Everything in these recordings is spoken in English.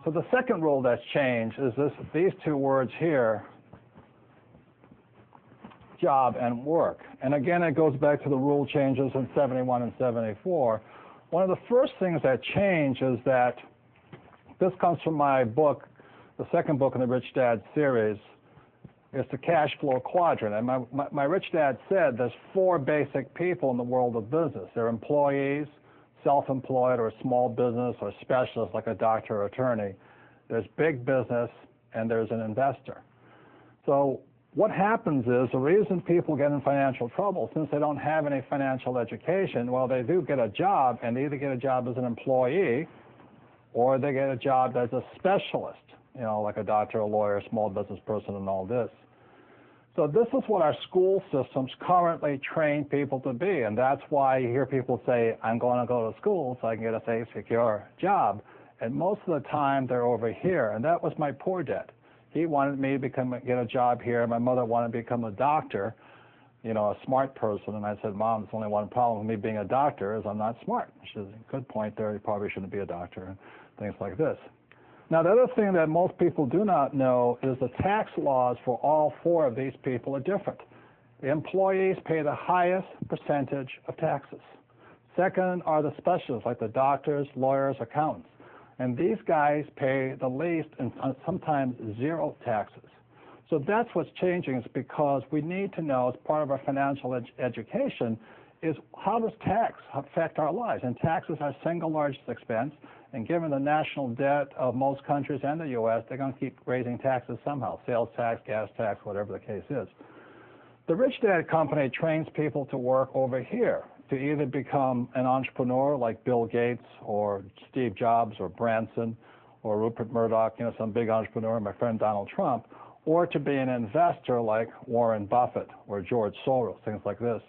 So the second rule that's changed is these two words here, job and work. And again, it goes back to the rule changes in 71 and 74. One of the first things that change is that, this comes from my book, the second book in the Rich Dad series, is the cash flow quadrant. And my Rich Dad said there's four basic people in the world of business. They're employees, self-employed or small business or specialists like a doctor or attorney. There's big business, and there's an investor. So what happens is, the reason people get in financial trouble, since they don't have any financial education, well, they do get a job, and they either get a job as an employee or they get a job as a specialist, you know, like a doctor, a lawyer, small business person, and all this. So this is what our school systems currently train people to be, and that's why you hear people say, I'm going to go to school so I can get a safe, secure job. And most of the time, they're over here, and that was my poor dad. He wanted me to get a job here. My mother wanted me to become a doctor, you know, a smart person. And I said, Mom, there's only one problem with me being a doctor is I'm not smart. She says, good point there. You probably shouldn't be a doctor, and things like this. Now, the other thing that most people do not know is the tax laws for all four of these people are different. The employees pay the highest percentage of taxes. Second are the specialists, like the doctors, lawyers, accountants. And these guys pay the least and sometimes zero taxes. So that's what's changing, is because we need to know, as part of our financial education, is how does tax affect our lives? And taxes are our single largest expense. And given the national debt of most countries and the U.S., they're going to keep raising taxes somehow, sales tax, gas tax, whatever the case is. The Rich Dad Company trains people to work over here, to either become an entrepreneur like Bill Gates or Steve Jobs or Branson or Rupert Murdoch, you know, some big entrepreneur, my friend Donald Trump, or to be an investor like Warren Buffett or George Soros, things like this.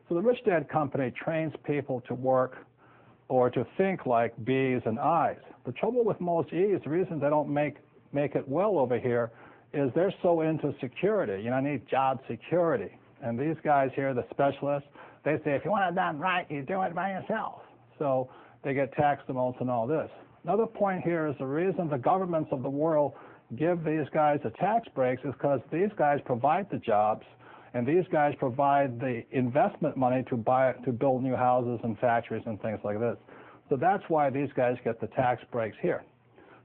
So the Rich Dad Company trains people to work or to think like B's and I's. The trouble with most E's, the reason they don't make it well over here, is they're so into security. You know, I need job security. And these guys here, the specialists, they say, if you want it done right, you do it by yourself. So they get taxed the most and all this. Another point here is the reason the governments of the world give these guys the tax breaks is because these guys provide the jobs, and these guys provide the investment money to build new houses and factories and things like this. So that's why these guys get the tax breaks here.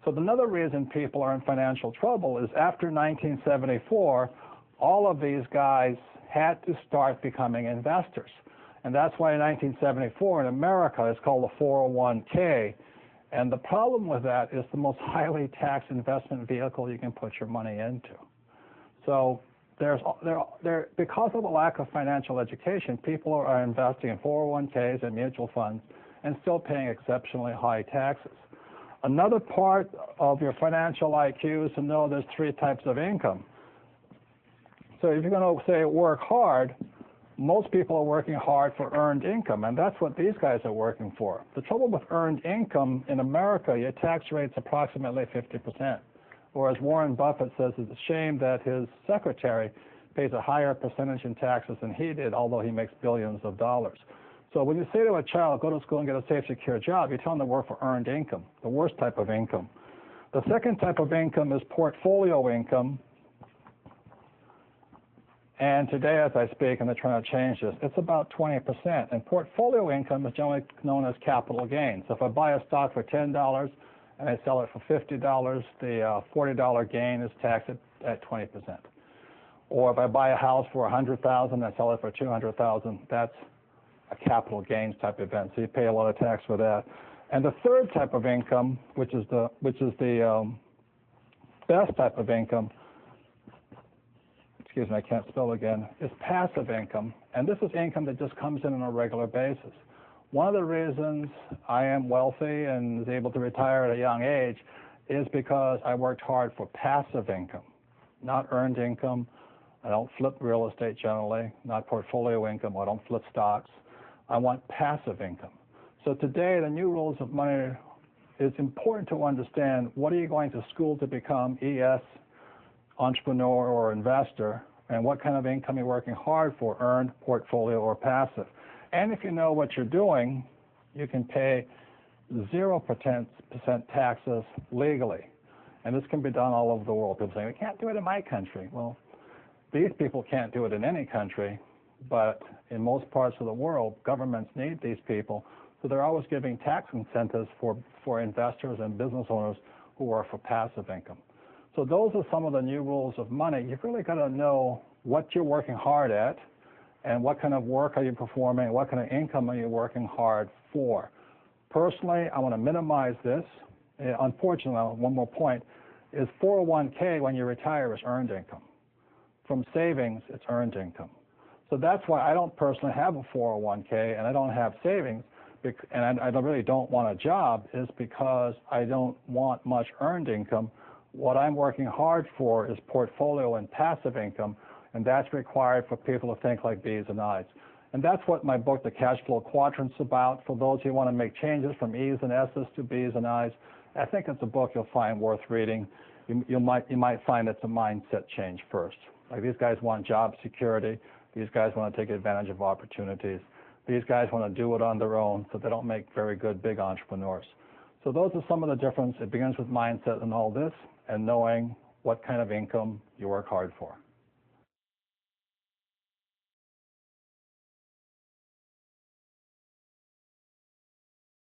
So another reason people are in financial trouble is after 1974, all of these guys had to start becoming investors. And that's why in 1974 in America it's called a 401k. And the problem with that is the most highly taxed investment vehicle you can put your money into. So because of a lack of financial education, people are investing in 401ks and mutual funds and still paying exceptionally high taxes. Another part of your financial IQ is to know there's three types of income. So if you're going to say work hard, most people are working hard for earned income, and that's what these guys are working for. The trouble with earned income in America, your tax rate's approximately 50%. Whereas Warren Buffett says it's a shame that his secretary pays a higher percentage in taxes than he did, although he makes billions of dollars. So when you say to a child, go to school and get a safe, secure job, you tell them to work for earned income, the worst type of income. The second type of income is portfolio income. And today, as I speak, and they're trying to change this, it's about 20%. And portfolio income is generally known as capital gains. So if I buy a stock for $10 and I sell it for $50, the $40 gain is taxed at 20%. Or if I buy a house for $100,000 and I sell it for $200,000, that's a capital gains type event. So you pay a lot of tax for that. And the third type of income, which is the best type of income, excuse me, I can't spell again, is passive income. And this is income that just comes in on a regular basis. One of the reasons I am wealthy and is able to retire at a young age is because I worked hard for passive income, not earned income. I don't flip real estate generally, not portfolio income. I don't flip stocks. I want passive income. So today, the new rules of money, it's important to understand what are you going to school to become, ES, entrepreneur or investor, and what kind of income you're working hard for, earned, portfolio, or passive. And if you know what you're doing, you can pay 0% taxes legally. And this can be done all over the world. People say, we can't do it in my country. Well, these people can't do it in any country, but in most parts of the world, governments need these people. So they're always giving tax incentives for investors and business owners who are for passive income. So those are some of the new rules of money. You've really got to know what you're working hard at and what kind of work are you performing, what kind of income are you working hard for. Personally, I want to minimize this. Unfortunately, one more point, is 401k when you retire is earned income. From savings, it's earned income. So that's why I don't personally have a 401k and I don't have savings, and I really don't want a job, is because I don't want much earned income. What I'm working hard for is portfolio and passive income, and that's required for people to think like B's and I's. And that's what my book, The Cash Flow Quadrant's about. For those who want to make changes from E's and S's to B's and I's, I think it's a book you'll find worth reading. You might find it's a mindset change first. Like, these guys want job security. These guys want to take advantage of opportunities. These guys want to do it on their own, so they don't make very good big entrepreneurs. So those are some of the difference. It begins with mindset and all this, and knowing what kind of income you work hard for.